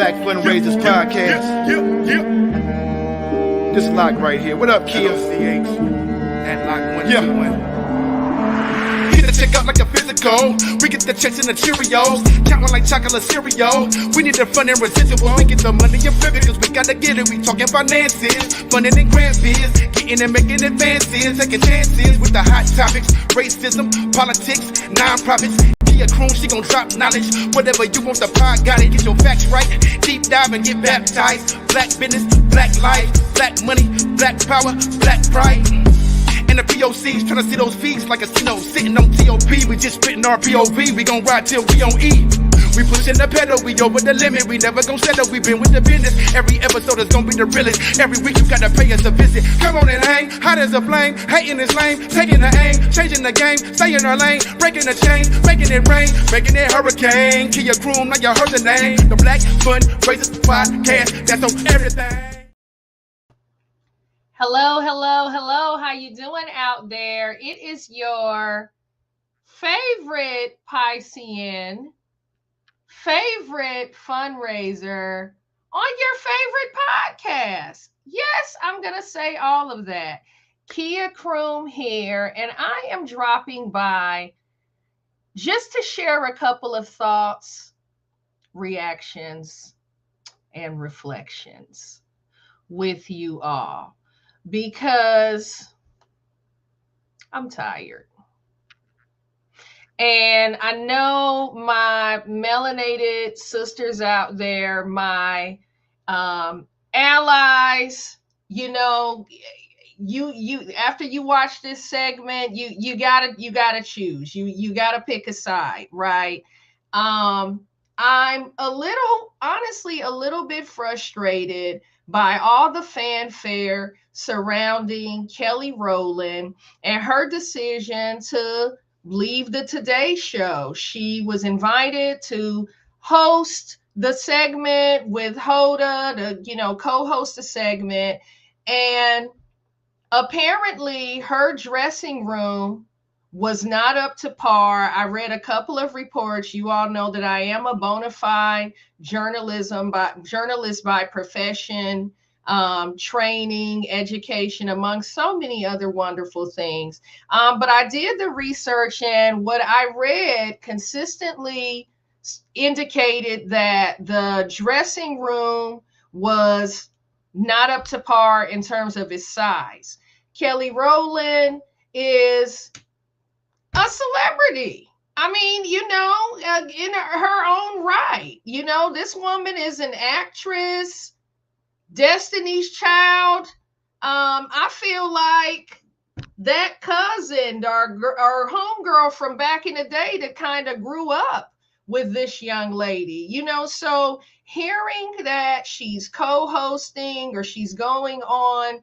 Black Fundraisers Podcast. This lock right here. What up, Kia? CH at lock 121. Get the check out like a physical. We get the checks in the Cheerios. Count one like chocolate cereal. We need the fun and residual. We get the money and flip it, cause we gotta get it. We talking finances, funding and grant biz, getting and making advances, taking chances with the hot topics, racism, politics, non-profits. Kia Croon, she gon' drop knowledge. Whatever you want, the pod got it. Get your facts right. Deep dive and get baptized. Black business, black life, black money, black power, black pride. And the POCs tryna see those V's like a casino sitting on TOP. We just spitting our POV. We gon' ride till we on E. We pushing the pedal, we over the limit. We never gon' settle, we been with the business. Every episode is gon' be the realest. Every week you gotta pay us a visit. Come on and hang, hot as a flame. Hating is lame, taking the aim, changing the game, stay in our lane, breaking the chain, making it rain, making it hurricane. Kia Croon, now you heard the name. The Black Fundraisers Podcast, that's on everything. Hello, hello, hello. How you doing out there? It is your favorite Piscean, favorite fundraiser on your favorite podcast. Yes, I'm going to say all of that. Kia Croon here, and I am dropping by just to share a couple of thoughts, reactions, and reflections with you all. Because I'm tired. And I know my melanated sisters out there, my allies, you know, you after you watch this segment, you gotta choose. You gotta pick a side, right? I'm honestly a little bit frustrated by all the fanfare surrounding Kelly Rowland and her decision to leave the Today Show. She was invited to host the segment with Hoda, to, co-host the segment. And apparently her dressing room was not up to par. I read a couple of reports. You all know that I am a bona fide journalist by profession, training, education, among so many other wonderful things. But I did the research, and what I read consistently indicated that the dressing room was not up to par in terms of its size. Kelly Rowland is a celebrity. I mean, in her own right. This woman is an actress, Destiny's Child. I feel like that cousin or homegirl from back in the day that kind of grew up with this young lady, so hearing that she's co-hosting or she's going on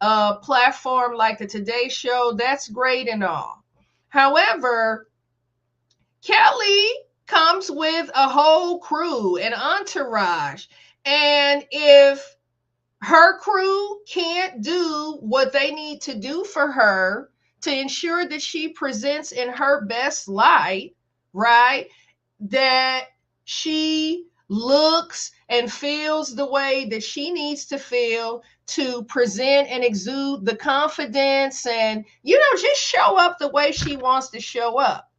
a platform like the Today Show, that's great and all. However, Kelly comes with a whole crew, an entourage, and if her crew can't do what they need to do for her to ensure that she presents in her best light, right, that she looks and feels the way that she needs to feel to present and exude the confidence and, just show up the way she wants to show up.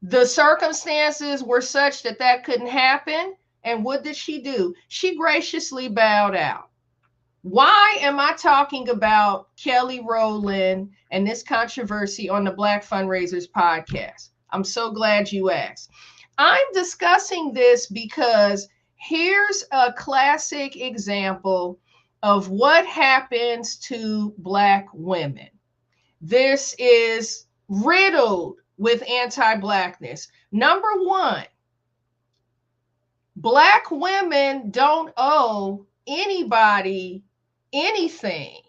The circumstances were such that couldn't happen. And what did she do? She graciously bowed out. Why am I talking about Kelly Rowland and this controversy on the Black Fundraisers Podcast? I'm so glad you asked. I'm discussing this because here's a classic example of what happens to Black women. This is riddled with anti-Blackness. Number one, Black women don't owe anybody anything,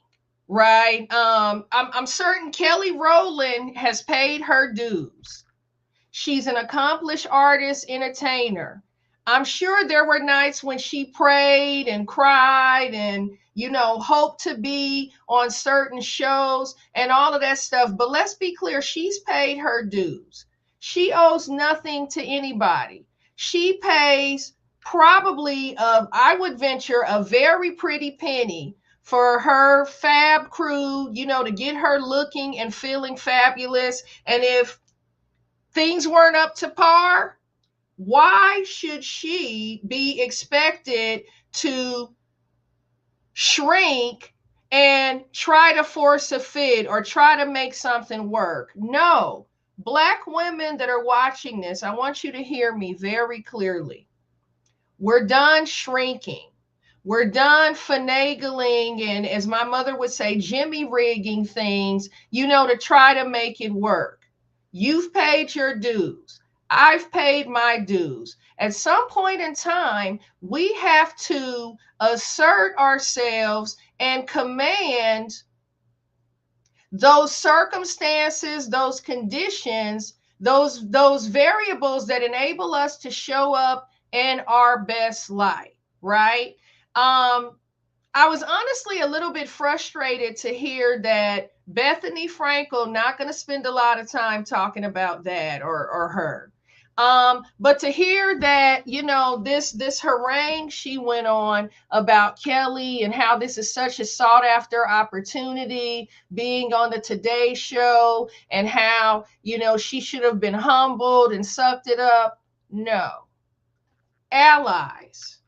right? I'm certain Kelly Rowland has paid her dues. She's an accomplished artist, entertainer. I'm sure there were nights when she prayed and cried and, hoped to be on certain shows and all of that stuff. But let's be clear, she's paid her dues. She owes nothing to anybody. She pays probably, I would venture, a very pretty penny for her fab crew, you know, to get her looking and feeling fabulous. And if things weren't up to par, why should she be expected to shrink and try to force a fit or try to make something work? No. Black women that are watching this, I want you to hear me very clearly. We're done shrinking. We're done finagling and, as my mother would say, jimmy rigging things, you know, to try to make it work. You've paid your dues. I've paid my dues. At some point in time, we have to assert ourselves and command those circumstances, those conditions, those variables that enable us to show up in our best light, right? I was honestly a little bit frustrated to hear that Bethany Frankel, not going to spend a lot of time talking about that or her. But to hear that, you know, this harangue she went on about Kelly and how this is such a sought after opportunity, being on the Today Show, and how, you know, she should have been humbled and sucked it up. No. Allies.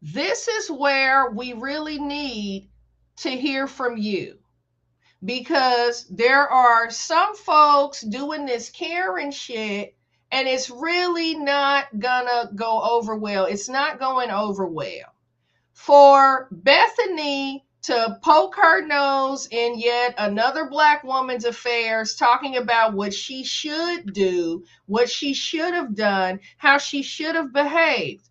This is where we really need to hear from you, because there are some folks doing this Karen shit and it's really not gonna go over well. It's not going over well. For Bethany to poke her nose in yet another Black woman's affairs, talking about what she should do, what she should have done, how she should have behaved.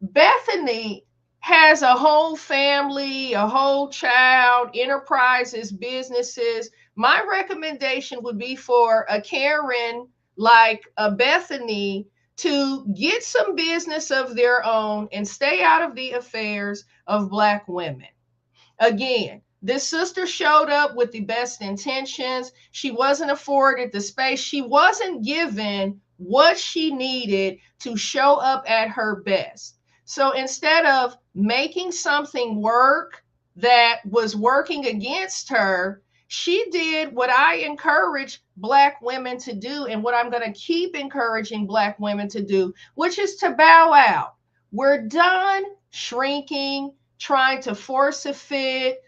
Bethany has a whole family, a whole child, enterprises, businesses. My recommendation would be for a Karen like a Bethany to get some business of their own and stay out of the affairs of Black women. Again, this sister showed up with the best intentions. She wasn't afforded the space. She wasn't given what she needed to show up at her best. So instead of making something work that was working against her, she did what I encourage Black women to do, and what I'm going to keep encouraging Black women to do, which is to bow out. We're done shrinking, trying to force a fit,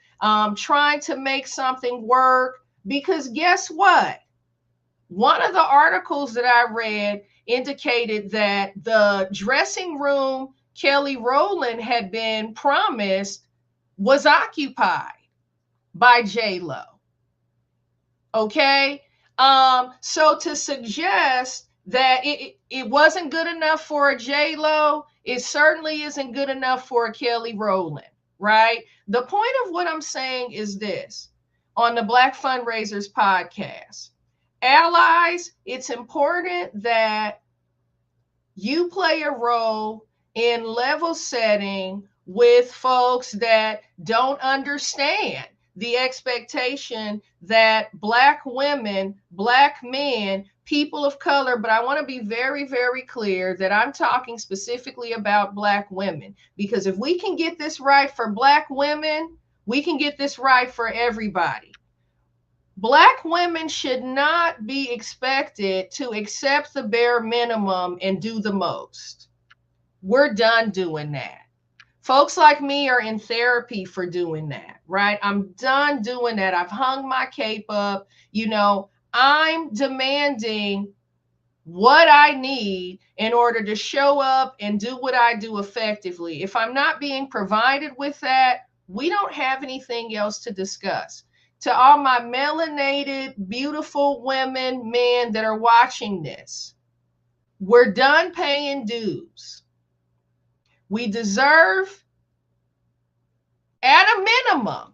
trying to make something work, because guess what? One of the articles that I read indicated that the dressing room Kelly Rowland had been promised was occupied by J-Lo. Okay? So to suggest that it wasn't good enough for a J-Lo, it certainly isn't good enough for a Kelly Rowland, right? The point of what I'm saying is this: on the Black Fundraisers podcast, allies, it's important that you play a role in level setting with folks that don't understand the expectation that Black women, Black men, people of color, but I want to be very, very clear that I'm talking specifically about Black women, because if we can get this right for Black women, we can get this right for everybody. Black women should not be expected to accept the bare minimum and do the most. We're done doing that. Folks like me are in therapy for doing that, right? I'm done doing that. I've hung my cape up. You know, I'm demanding what I need in order to show up and do what I do effectively. If I'm not being provided with that, we don't have anything else to discuss. To all my melanated, beautiful women, men that are watching this, we're done paying dues. We deserve, at a minimum,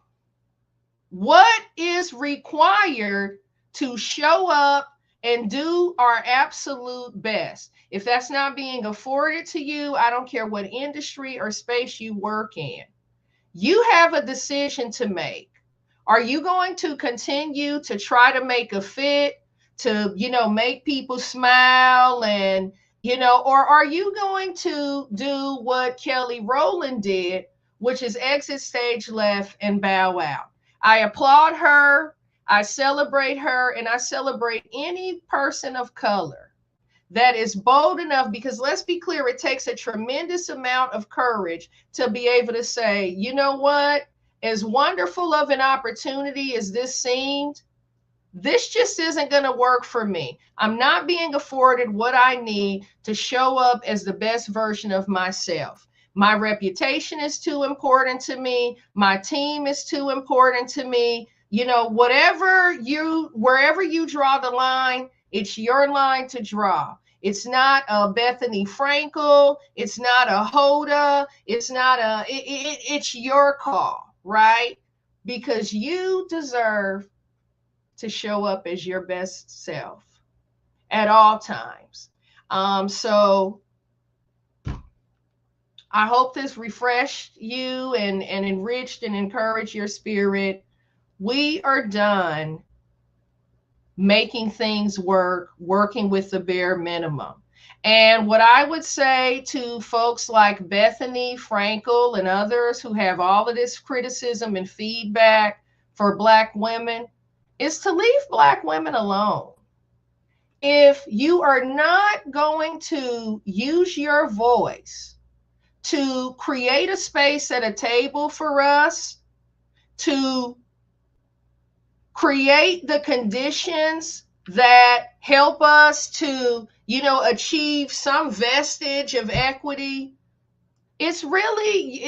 what is required to show up and do our absolute best. If that's not being afforded to you, I don't care what industry or space you work in. You have a decision to make. Are you going to continue to try to make a fit, to, you know, make people smile and Or are you going to do what Kelly Rowland did, which is exit stage left and bow out? I applaud her, I celebrate her, and I celebrate any person of color that is bold enough, because let's be clear, it takes a tremendous amount of courage to be able to say, you know what, as wonderful of an opportunity as this seemed, this just isn't going to work for me. I'm not being afforded what I need to show up as the best version of myself. My reputation is too important to me. My team is too important to me. Wherever you draw the line, it's your line to draw. It's not a Bethany Frankel. It's not a Hoda. It's your call, right? Because you deserve to show up as your best self at all times. So I hope this refreshed you and enriched and encouraged your spirit. We are done making things work, working with the bare minimum. And what I would say to folks like Bethany Frankel and others who have all of this criticism and feedback for Black women is to leave Black women alone. If you are not going to use your voice to create a space at a table for us, to create the conditions that help us to, achieve some vestige of equity, it's really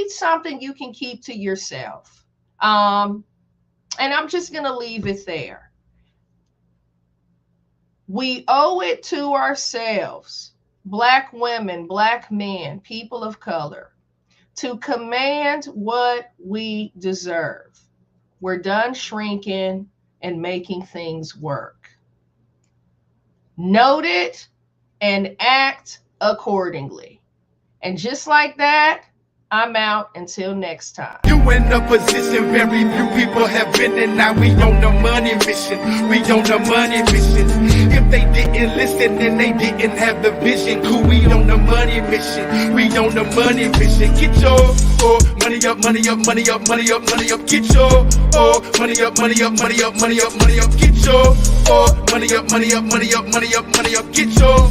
something you can keep to yourself. And I'm just going to leave it there. We owe it to ourselves, Black women, Black men, people of color, to command what we deserve. We're done shrinking and making things work. Note it and act accordingly. And just like that, I'm out until next time. You in a position very few people have been in. Now we on the money mission. We on the money mission. If they didn't listen, then they didn't have the vision. Cool, we on the money mission. We on the money mission. Get your money up, money up, money up, money up, money up. Get your money up, money up, money up, money up, money up. Get your money up, money up, money up, money up, money up. Get your